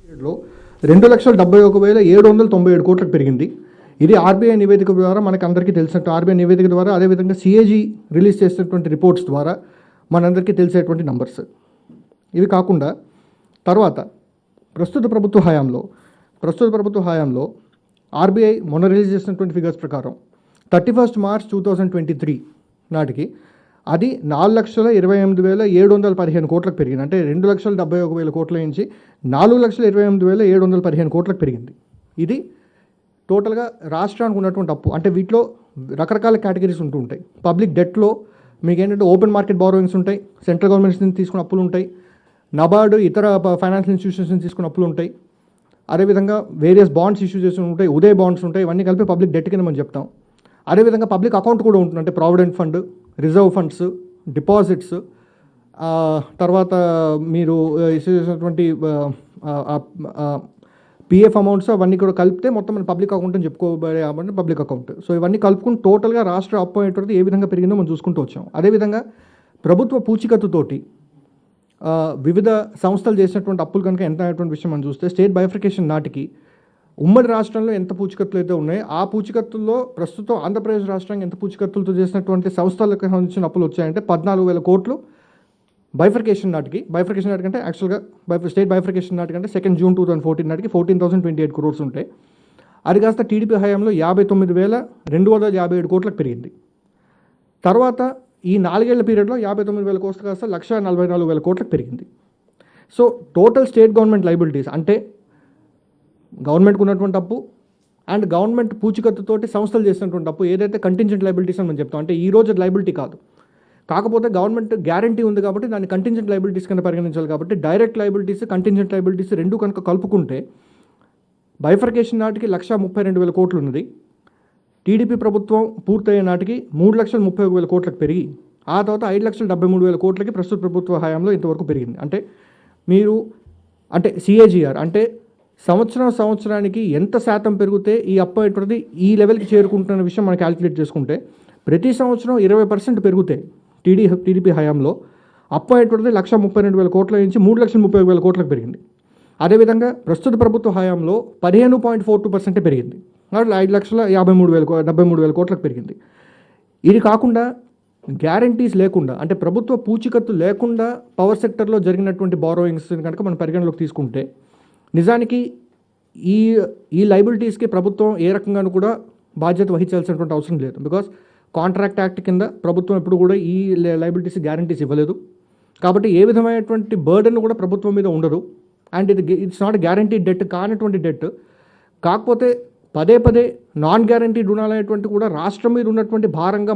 లో 2,71,797 కోట్లకు పెరిగింది. ఇది ఆర్బీఐ నివేదిక ద్వారా మనకు అందరికీ తెలిసినట్టు ఆర్బీఐ నివేదిక ద్వారా అదేవిధంగా సిఏజీ రిలీజ్ చేసినటువంటి రిపోర్ట్స్ ద్వారా మనందరికీ తెలిసేటువంటి నంబర్స్. ఇవి కాకుండా తర్వాత ప్రస్తుత ప్రభుత్వ హయాంలో ఆర్బీఐ మొన్న రిలీజ్ చేసినటువంటి ఫిగర్స్ ప్రకారం 31 మార్చ్ 2023 నాటికి అది 4,28,715 కోట్లకు పెరిగింది. అంటే 2,71,000 కోట్ల నుంచి 4,28,715 కోట్లకు పెరిగింది. ఇది టోటల్గా రాష్ట్రానికి ఉన్నటువంటి అప్పు. అంటే వీటిలో రకరకాల కేటగిరీస్ ఉంటూ ఉంటాయి. పబ్లిక్ డెట్లో మీకు ఏంటంటే ఓపెన్ మార్కెట్ బారోయింగ్స్ ఉంటాయి, సెంట్రల్ గవర్నమెంట్స్ నుంచి తీసుకున్న అప్పులు ఉంటాయి, నబార్డు ఇతర ఫైనాన్షియల్ ఇన్స్టిట్యూషన్స్ నుంచి తీసుకున్న అప్పులు ఉంటాయి, అదేవిధంగా వేరియస్ బాండ్స్ ఇష్యూ చేసి ఉంటాయి, ఉదయ్ బాండ్స్ ఉంటాయి. ఇవన్నీ కలిపి పబ్లిక్ డెట్ కింద మనం చెప్తాం. అదేవిధంగా పబ్లిక్ అకౌంట్ కూడా ఉంటుంది. అంటే provident fund, reserve funds, deposits, తర్వాత మీరు ఇష్యూ చేసినటువంటి పిఎఫ్ అమౌంట్స్ అవన్నీ కూడా కలిపితే మొత్తం మన పబ్లిక్ అకౌంట్ అని చెప్పుకోబడే పబ్లిక్ అకౌంట్. సో ఇవన్నీ కలుపుకుని టోటల్గా రాష్ట్ర అప్పు అనేటువంటిది ఏ విధంగా పెరిగిందో మనం చూసుకుంటూ వచ్చాం. అదేవిధంగా ప్రభుత్వ పూచికత్తుతోటి వివిధ సంస్థలు చేసినటువంటి అప్పులు కనుక ఎంత అనేటువంటి విషయం మనం చూస్తే స్టేట్ బైఫర్కేషన్ నాటికి ఉమ్మడి రాష్ట్రంలో ఎంత పూచికత్తులు అయితే ఉన్నాయో ఆ పూచికత్తుల్లో ప్రస్తుతం ఆంధ్రప్రదేశ్ రాష్ట్రానికి ఎంత పూచికత్తులతో చేసినటువంటి సంస్థలకు సంబంధించిన అప్పులు వచ్చాయంటే 14,000 కోట్లు బైఫర్కేషన్ నాటికి అంటే యాక్చువల్గా స్టేట్ బైఫర్కేషన్ నాటికి అంటే 2 జూన్ 2014 నాటికి 14,028 crores ఉంటాయి. అది కాస్త టీడీపీ హయాంలో 59,257 కోట్లకు పెరిగింది. తర్వాత ఈ 4 ఏళ్ల పీరియడ్లో 59,000 కోట్లు కాస్త 1,44,000 కోట్లకు పెరిగింది. So total state government liabilities అంటే గవర్నమెంట్కి ఉన్నటువంటి అప్పు అండ్ గవర్నమెంట్ పూచికత్తుతోటి సంస్థలు చేసినటువంటి అప్పు ఏదైతే కంటింజెంట్ లైబిలిటీస్ అని మనం చెప్తాం. అంటే ఈ రోజు లైబిలిటీ కాదు, కాకపోతే గవర్నమెంట్ గ్యారంటీ ఉంది కాబట్టి దాన్ని కంటింజెంట్ లైబిలిటీస్ కింద పరిగణించాలి. కాబట్టి డైరెక్ట్ లైబిలిటీస్, కంటింజెంట్ లైబిలిటీస్ రెండు కనుక కలుపుకుంటే బైఫర్కేషన్ నాటికి 1,32,000 కోట్లు ఉన్నది. టీడీపీ ప్రభుత్వం పూర్తయ్యే నాటికి 3,31,000 కోట్లకు పెరిగి ఆ తర్వాత 5,73,000 కోట్లకి ప్రస్తుత ప్రభుత్వ హయాంలో ఇంతవరకు పెరిగింది. అంటే మీరు అంటే సిఏజీఆర్ అంటే సంవత్సరానికి ఎంత శాతం పెరిగితే ఈ అప్పు అనేటువంటిది ఈ లెవెల్కి చేరుకుంటున్న విషయం మనం క్యాలిక్యులేట్ చేసుకుంటే ప్రతి సంవత్సరం 20% పెరిగితే టీడీపీ హయాంలో అప్పు అనేటువంటిది 1,32,000 కోట్ల నుంచి 3,31,000 కోట్లకు పెరిగింది. అదేవిధంగా ప్రస్తుత ప్రభుత్వ హయాంలో 15.42% పెరిగింది. 5,53,000 కోట్లకు పెరిగింది. ఇది కాకుండా గ్యారంటీస్ లేకుండా అంటే ప్రభుత్వ పూచికత్తు లేకుండా పవర్ సెక్టర్లో జరిగినటువంటి బారోయింగ్స్ కనుక మనం పరిగణలోకి తీసుకుంటే నిజానికి ఈ లైబిలిటీస్కి ప్రభుత్వం ఏ రకంగానూ కూడా బాధ్యత వహించాల్సినటువంటి అవసరం లేదు. బికాస్ కాంట్రాక్ట్ యాక్ట్ కింద ప్రభుత్వం ఎప్పుడు కూడా ఈ లైబిలిటీస్ గ్యారంటీస్ ఇవ్వలేదు. కాబట్టి ఏ విధమైనటువంటి బర్డెన్ కూడా ప్రభుత్వం మీద ఉండదు. And it's not guarantee debt కానటువంటి డెట్. కాకపోతే పదే నాన్ గ్యారంటీ రుణాలు అనేటువంటి కూడా రాష్ట్రం మీద ఉన్నటువంటి భారంగా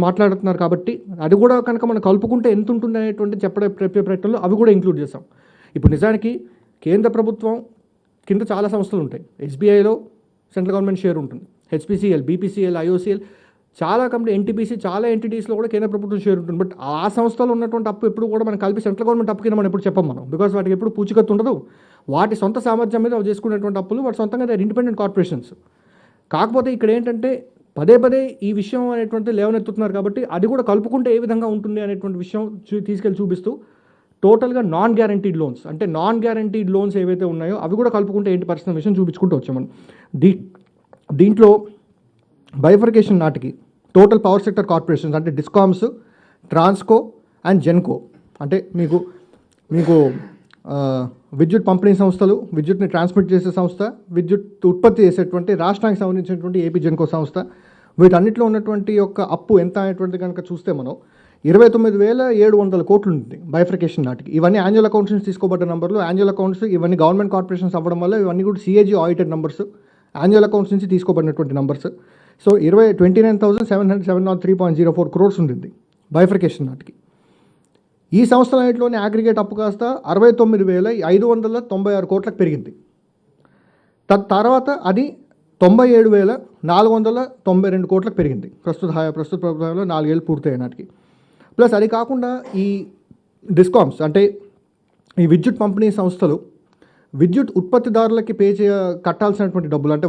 మాట్లాడుతున్నారు. కాబట్టి అది కూడా కనుక మనం కలుపుకుంటే ఎంత ఉంటుంది అనేటువంటి చెప్పే ప్రయత్నంలో అవి కూడా ఇంక్లూడ్ చేస్తాం. ఇప్పుడు నిజానికి కేంద్ర ప్రభుత్వం కింద చాలా సంస్థలు ఉంటాయి. ఎస్బీఐలో సెంట్రల్ గవర్నమెంట్ షేర్ ఉంటుంది, హెచ్పిసిఎల్, బీపీసీఎల్, ఐఓసీఎల్, చాలా కంపెనీ, ఎన్టీపీసీ, చాలా ఎంటిటీస్లో కూడా కేంద్ర ప్రభుత్వం షేర్ ఉంటుంది. బట్ ఆ సంస్థలో ఉన్నటువంటి అప్పు ఎప్పుడు కూడా మనం కలిపి సెంట్రల్ గవర్నమెంట్ అప్పు కింద మనం ఎప్పుడు చెప్పం మనం. బికాస్ వాటికి ఎప్పుడు పూచికత్తు ఉండదు. వాటి సొంత సామర్థ్యం మీద చేసుకునేటువంటి అప్పులు వాటి సొంతంగా ఇండిపెండెంట్ కార్పొరేషన్స్. కాకపోతే ఇక్కడ ఏంటంటే పదే ఈ విషయం అనేటువంటి లేవనెత్తుతున్నారు. కాబట్టి అది కూడా కలుపుకుంటే ఏ విధంగా ఉంటుంది అనేటువంటి విషయం తీసుకెళ్ళి చూపిస్తూ టోటల్గా నాన్ గ్యారంటీడ్ లోన్స్ అంటే నాన్ గ్యారంటీడ్ లోన్స్ ఏవైతే ఉన్నాయో అవి కూడా కలుపుకుంటే ఏంటి పరిస్థితి విషయం చూపించుకుంటూ వచ్చాం మనం. దీంట్లో బైఫర్కేషన్ నాటికి టోటల్ పవర్ సెక్టర్ కార్పొరేషన్స్ అంటే డిస్కామ్స్, ట్రాన్స్కో అండ్ జెన్కో అంటే మీకు విద్యుత్ పంపిణీ సంస్థలు, విద్యుత్ని ట్రాన్స్మిట్ చేసే సంస్థ, విద్యుత్ ఉత్పత్తి చేసేటువంటి రాష్ట్రానికి సంబంధించినటువంటి ఏపీ జెన్కో సంస్థ, వీటన్నిటిలో ఉన్నటువంటి యొక్క అప్పు ఎంత అనేటువంటి కనుక చూస్తే మనం 29,700 కోట్లు ఉంటుంది బైఫర్కేషన్ నాటికి. ఇవన్నీ యాన్యువల్ అకౌంట్స్ నుంచి తీసుకోబడ్డ నంబర్లు. యాన్యువల్ అకౌంట్స్ ఇవన్నీ గవర్నమెంట్ కార్పొరేషన్స్ అవ్వడం వల్ల ఇవన్నీ కూడా CAG audited numbers, annual accounts నుంచి తీసుకోబడినటువంటి నంబర్స్. సో 29,703.04 crores ఉంటుంది బైఫర్కేషన్ నాటికి. ఈ సంవత్సరాలన్నింటిలోని అగ్రిగేట్ అప్పు కాస్త 69,596 కోట్లకు పెరిగింది. తర్వాత అది 97,492 కోట్లకు పెరిగింది ప్రస్తుత ప్రభుత్వంలో 4 ఏళ్ళు పూర్తయ్యే నాటికి. ప్లస్ అది కాకుండా ఈ డిస్కామ్స్ అంటే ఈ విద్యుత్ పంపిణీ సంస్థలు విద్యుత్ ఉత్పత్తిదారులకి కట్టాల్సినటువంటి డబ్బులు అంటే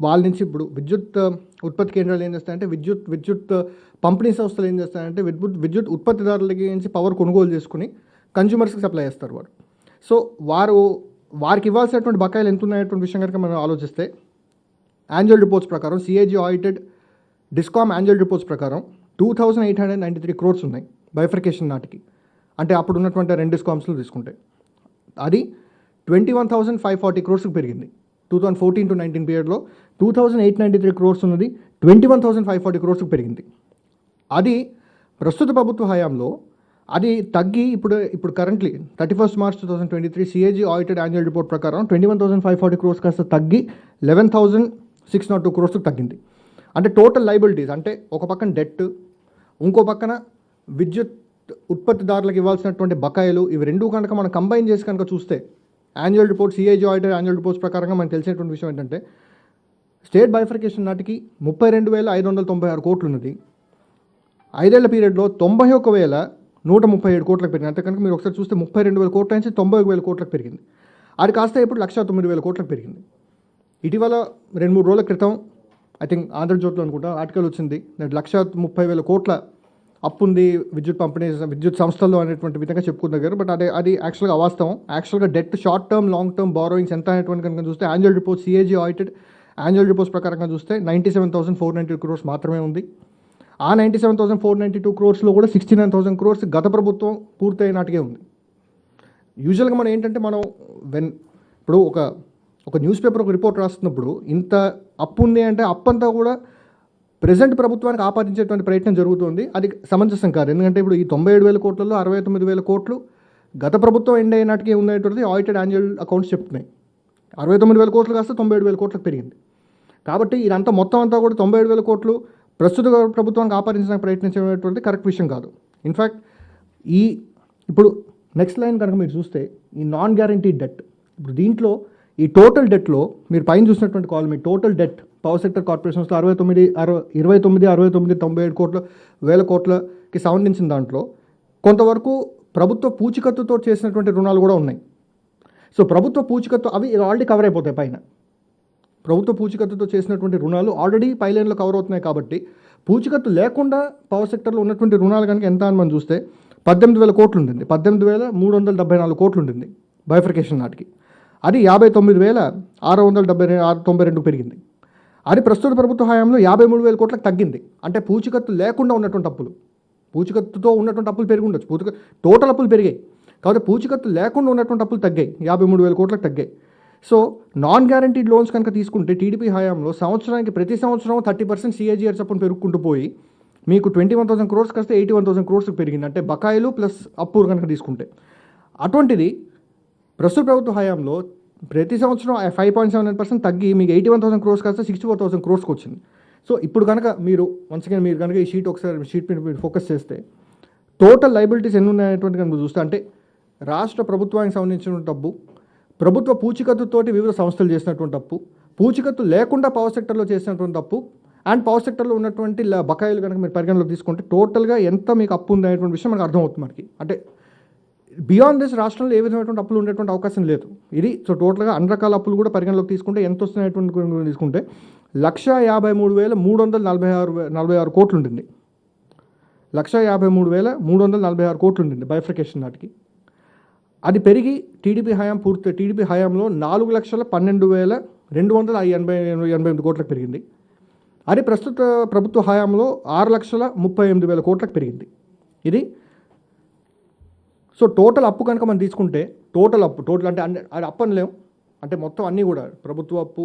వాళ్ళ నుంచి ఇప్పుడు విద్యుత్ ఉత్పత్తి కేంద్రాలు ఏం చేస్తాయంటే విద్యుత్ పంపిణీ సంస్థలు ఏం చేస్తాయంటే విద్యుత్ ఉత్పత్తిదారులకి నుంచి పవర్ కొనుగోలు చేసుకుని కన్జ్యూమర్స్కి సప్లై చేస్తారు వారు. సో వారు వారికి ఇవ్వాల్సినటువంటి బకాయిలు ఎంత ఉన్నాయటువంటి విషయం కనుక మనం ఆలోచిస్తే యాన్యువల్ రిపోర్ట్స్ ప్రకారం CAG audited discom annual reports ప్రకారం 2893 crores ఉన్నాయి బైఫర్కేషన్ నాటికి. అంటే అప్పుడు ఉన్నటువంటి 2 డిస్కామ్స్లో తీసుకుంటే అది 21,540 crores పెరిగింది. 2014 to 19 పీరియడ్లో 2893 crores ఉన్నది 21,540 crores పెరిగింది. అది ప్రస్తుత ప్రభుత్వ హయాంలో అది తగ్గి ఇప్పుడు currently 31st March 2023 CAG audited annual report ప్రకారం 21,540 crores కాస్త తగ్గి 11,602 crores తగ్గింది. అంటే టోటల్ లైబిలిటీస్ అంటే ఒక పక్కన డెట్, ఇంకో పక్కన విద్యుత్ ఉత్పత్తిదారులకు ఇవ్వాల్సినటువంటి బకాయిలు, ఇవి రెండు కనుక మనం కంబైన్ చేసి కనుక చూస్తే annual report CAG audited annual reports ప్రకారంగా మనకు తెలిసినటువంటి విషయం ఏంటంటే స్టేట్ బైఫర్కేషన్ నాటికి 32,596 కోట్లు ఉన్నది. 5 ఏళ్ల పీరియడ్లో 91,137 కోట్లకు పెరిగింది. అంటే కనుక మీరు ఒకసారి చూస్తే 32,000 కోట్ల నుంచి 91,000 కోట్లకు పెరిగింది. అది కాస్త ఇప్పుడు 109,000 కోట్లకు పెరిగింది. ఇటీవల 2-3 రోజుల క్రితం ఐ థింక్ ఆంధ్రజ్యోతిలో అనుకుంటా ఆర్టికల్ వచ్చింది, 130,000 కోట్ల అప్పు ఉంది విద్యుత్ పంపిణీ విద్యుత్ సంస్థల్లో అనేటువంటి విధంగా చెప్పుకున్నారు. బట్ అది యాక్చువల్గా అవాస్తవం. యాక్చువల్గా debt short term long term borrowings ఎంత అనేటువంటి కనుక చూస్తే annual report CAG audited annual reports ప్రకారంగా చూస్తే 97,492 crores మాత్రమే ఉంది. ఆ 97,492 crores కూడా 69,000 crores గత ప్రభుత్వం పూర్తయిన నాటికే ఉంది. యూజువల్గా మనం ఏంటంటే ఇప్పుడు ఒక న్యూస్ పేపర్ ఒక రిపోర్ట్ రాస్తున్నప్పుడు ఇంత అప్పు ఉంది అంటే అప్పంతా కూడా ప్రెజెంట్ ప్రభుత్వానికి ఆపాదించేటువంటి ప్రయత్నం జరుగుతుంది. అది సమంజసం కాదు. ఎందుకంటే ఇప్పుడు ఈ 97,000 కోట్లలో 69,000 కోట్లు గత ప్రభుత్వం ఎండ్ అయినట్టుగా ఉన్నటువంటిది ఆడిటెడ్ యాన్యువల్ అకౌంట్స్ చెప్తున్నాయి. 69,000 కోట్లు కాస్త 97,000 కోట్లకు పెరిగింది. కాబట్టి ఇదంతా మొత్తం అంతా కూడా 97,000 కోట్లు ప్రస్తుత ప్రభుత్వానికి ఆపాదించడానికి ప్రయత్నించేటువంటి కరెక్ట్ విషయం కాదు. ఇన్ఫ్యాక్ట్ ఇప్పుడు నెక్స్ట్ లైన్ కనుక మీరు చూస్తే ఈ నాన్ గ్యారంటీ డెట్, ఇప్పుడు దీంట్లో ఈ టోటల్ డెట్లో మీరు పైన చూసినటువంటి column total debt power sector కార్పొరేషన్స్లో 99,000 కోట్లకి సంబంధించిన దాంట్లో కొంతవరకు ప్రభుత్వ పూచికత్తుతో చేసినటువంటి రుణాలు కూడా ఉన్నాయి. సో ప్రభుత్వ పూచికత్తు అవి ఆల్రెడీ కవర్ అయిపోతాయి. పైన ప్రభుత్వ పూచికత్తుతో చేసినటువంటి రుణాలు ఆల్రెడీ పైలైన్లో కవర్ అవుతున్నాయి. కాబట్టి పూచికత్తు లేకుండా పవర్ సెక్టర్లో ఉన్నటువంటి రుణాలు కనుక ఎంత అని మనం చూస్తే 18,000 కోట్లు ఉంటుంది. 18,374 కోట్లు ఉంటుంది బైఫర్కేషన్ నాటికి. అది 59,692 పెరిగింది. అది ప్రస్తుత ప్రభుత్వ హయాంలో 53,000 కోట్లకు తగ్గింది. అంటే పూచికత్తు లేకుండా ఉన్నటువంటి అప్పులు, పూచికత్తుతో ఉన్నటువంటి అప్పులు పెరిగి ఉండొచ్చు, టోటల్ అప్పులు పెరిగాయి. కాబట్టి పూచికత్తు లేకుండా ఉన్నటువంటి అప్పులు తగ్గాయి, 53,000 కోట్లకు తగ్గాయి. సో నాన్ గ్యారంటీడ్ లోన్స్ కనుక తీసుకుంటే టీడీపీ హయాంలో సంవత్సరానికి ప్రతి సంవత్సరం 30% సిఏజీఆర్ చప్పున పెరుగుకుంటూ పోయి మీకు 21,000 crores కాస్త 81,000 crores పెరిగింది. అంటే బకాయిలు ప్లస్ అప్పు కనుక తీసుకుంటే. అటువంటిది ప్రస్తుత ప్రభుత్వ హయాంలో ప్రతి సంవత్సరం 5.79% తగ్గి మీకు 81,000 crores కాస్త 64,000 crores వచ్చింది. సో ఇప్పుడు కనుక మీరు మీరు కనుక ఈ షీట్ మీద మీరు ఫోకస్ చేస్తే టోటల్ లైబిలిటీస్ ఎన్ని ఉన్నాయనేటువంటి కనుక చూస్తే అంటే రాష్ట్ర ప్రభుత్వానికి సంబంధించిన డబ్బు, ప్రభుత్వ పూచికత్తుతోటి వివిధ సంస్థలు చేసినటువంటి అప్పు, పూచికత్తు లేకుండా పవర్ సెక్టర్లో చేసినటువంటి అప్పు అండ్ పవర్ సెక్టర్లో ఉన్నటువంటి బకాయిలు కనుక మీరు పరిగణలోకి తీసుకుంటే టోటల్గా ఎంత మీకు అప్పు ఉంది అనేటువంటి విషయం మనకు అర్థమవుతుంది. మనకి అంటే బియాండ్ దిస్ రాష్ట్రంలో ఏ విధమైనటువంటి అప్పులు ఉండేటువంటి అవకాశం లేదు. ఇది సో టోటల్గా అన్ని రకాల అప్పులు కూడా పరిగణలోకి తీసుకుంటే ఎంత వస్తున్నటువంటి తీసుకుంటే 153,346 కోట్లు ఉంటుంది. 153,346 కోట్లు ఉంటుంది బైఫర్కేషన్ నాటికి. అది పెరిగి టీడీపీ హయాంలో 4,12,288 కోట్లకు పెరిగింది. అది ప్రస్తుత ప్రభుత్వ హయాంలో 6,38,000 కోట్లకు పెరిగింది. ఇది సో టోటల్ అప్పు కనుక మనం తీసుకుంటే టోటల్ అంటే అది అప్పు అనలేం, అంటే మొత్తం అన్నీ కూడా ప్రభుత్వ అప్పు,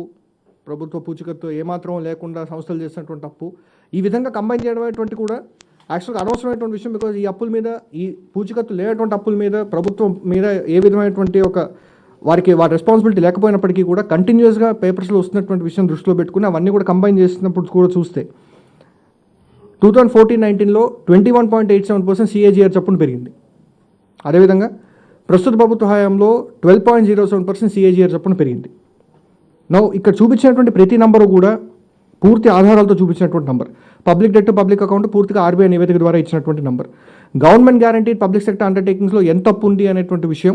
ప్రభుత్వ పూచికత్తు ఏమాత్రం లేకుండా సంస్థలు చేసినటువంటి అప్పు, ఈ విధంగా కంబైన్ చేయడం కూడా యాక్చువల్గా అనవసరమైనటువంటి విషయం. బికాజ్ ఈ అప్పుల మీద, ఈ పూచికత్తు లేనటువంటి అప్పుల మీద ప్రభుత్వం మీద ఏ విధమైనటువంటి వారి రెస్పాన్సిబిలిటీ లేకపోయినప్పటికీ కూడా కంటిన్యూస్గా పేపర్స్లో వస్తున్నటువంటి విషయం దృష్టిలో పెట్టుకుని అవన్నీ కూడా కంబైన్ చేసినప్పుడు కూడా చూస్తే 2014-19లో 21.87% సిఏజీఆర్ చప్పున పెరిగింది. అదేవిధంగా ప్రస్తుత ప్రభుత్వ హయాంలో 12.07% సిఏజీఆర్ చప్పున పెరిగింది. ఇక్కడ చూపించినటువంటి ప్రతి నంబరు కూడా పూర్తి ఆధారాలతో చూపించినటువంటి number. Public debt public account పూర్తిగా ఆర్బీఐ నివేదిక ద్వారా ఇచ్చినటువంటి number. Government guaranteed public sector అండర్టేకింగ్స్లో ఎంత అప్పు ఉంది అనేటువంటి విషయం,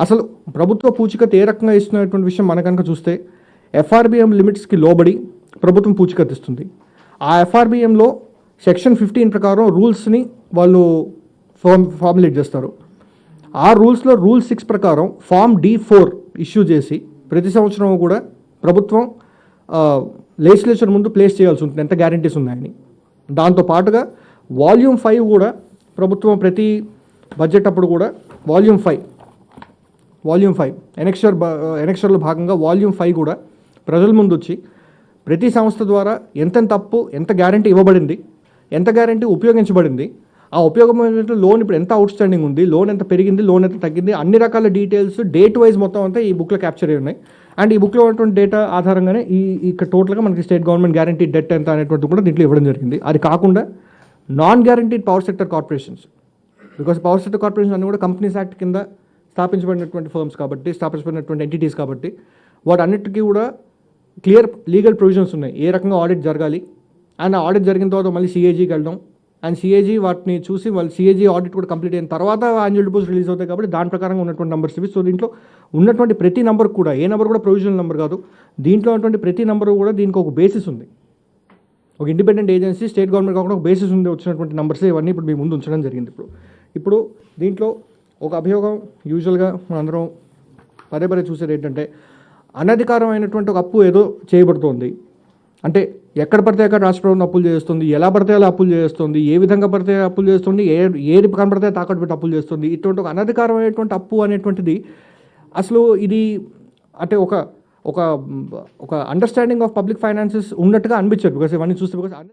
అసలు ప్రభుత్వ పూచికత్తు ఏ రకంగా ఇస్తున్నటువంటి విషయం మన కనుక చూస్తే ఎఫ్ఆర్బిఎం లిమిట్స్కి లోబడి ప్రభుత్వం పూచికత్తు ఇస్తుంది. ఆ ఎఫ్ఆర్బిఎంలో సెక్షన్ 15 ప్రకారం రూల్స్ని వాళ్ళు ఫార్ములేట్ చేస్తారు. ఆ రూల్స్లో రూల్ 6 ప్రకారం ఫామ్ D4 ఇష్యూ చేసి ప్రతి సంవత్సరం కూడా ప్రభుత్వం లెజిస్లేచర్ ముందు ప్లేస్ చేయాల్సి ఉంటుంది ఎంత గ్యారంటీస్ ఉన్నాయని. దాంతోపాటుగా వాల్యూమ్ 5 కూడా ప్రభుత్వం ప్రతి బడ్జెట్ అప్పుడు కూడా వాల్యూమ్ 5 ఎనెక్షర్లో భాగంగా వాల్యూమ్ 5 కూడా ప్రజల ముందు వచ్చి ప్రతి సంస్థ ద్వారా ఎంతెంత అప్పు, ఎంత గ్యారంటీ ఇవ్వబడింది, ఎంత గ్యారంటీ ఉపయోగించబడింది, ఆ ఉపయోగమైన లోన్ ఇప్పుడు ఎంత అవుట్ స్టాండింగ్ ఉంది, లోన్ ఎంత పెరిగింది, లోన్ ఎంత తగ్గింది, అన్ని రకాల డీటెయిల్స్ డేట్ వైజ్ మొత్తం అంతా ఈ బుక్లో క్యాప్చర్ అయి ఉన్నాయి. అండ్ ఈ బుక్లో ఉన్నటువంటి డేటా ఆధారంగానే ఇక్కడ టోటల్గా మనకి స్టేట్ గవర్నమెంట్ గ్యారంటీ డెట్ ఎంత అనేటువంటి కూడా దీంట్లో ఇవ్వడం జరిగింది. అది కాకుండా non guaranteed power sector corporations, because power sector corporations అన్ని కూడా కంపెనీస్ యాక్ట్ కింద స్థాపించబడినటువంటి ఫర్మ్స్ కాబట్టి, స్థాపించబడినటువంటి ఎంటిటీస్ కాబట్టి వాటన్నిటికీ కూడా క్లియర్ లీగల్ ప్రొవిజన్స్ ఉన్నాయి ఏ రకంగా ఆడిట్ జరగాలి. అండ్ ఆడిట్ జరిగిన తర్వాత మళ్ళీ సిఏజీకి వెళ్ళడం, అండ్ సిఏజీ వాటిని చూసి వాళ్ళు సిఏజీ ఆడిట్ కూడా కంప్లీట్ అయిన తర్వాత యాన్యువల్ రిపోర్ట్స్ రిలీజ్ అవుతాయి కాబట్టి దాని ప్రకారంగా ఉన్నటువంటి నెంబర్స్ ఇవి. సో దీంట్లో ఉన్నటువంటి ప్రతి నెంబర్ కూడా, ఏ నెంబర్ కూడా ప్రొవిజనల్ నెంబర్ కాదు, దీంట్లో ఉన్నటువంటి ప్రతి నెంబర్ కూడా దీనికి ఒక బేసిస్ ఉంది. ఒక ఇండిపెండెంట్ ఏజెన్సీ, స్టేట్ గవర్నమెంట్ కాకుండా ఒక బేసిస్ ఉంది వచ్చినటువంటి నెంబర్స్ ఇవన్నీ ఇప్పుడు మీ ముందు ఉంచడం జరిగింది. ఇప్పుడు దీంట్లో ఒక అభియోగం యూజువల్గా మనందరం పదే చూసేది ఏంటంటే అనధికారమైనటువంటి ఒక అప్పు ఏదో చేయబడుతోంది అంటే ఎక్కడ పడితే అక్కడ రాష్ట్ర ప్రభుత్వం అప్పులు చేస్తుంది, ఎలా పడితే అలా అప్పులు చేస్తుంది, ఏ విధంగా పడితే అప్పులు చేస్తుంది, ఏది కనపడితే తాకట్టు పెట్టి అప్పులు చేస్తుంది. ఇటువంటి ఒక అనధికారమైనటువంటి అప్పు అనేటువంటిది అసలు ఇది అంటే ఒక ఒక అండర్స్టాండింగ్ ఆఫ్ పబ్లిక్ ఫైనాన్సెస్ ఉన్నట్టుగా అనిపించదు. బికాస్ ఇవన్నీ చూస్తే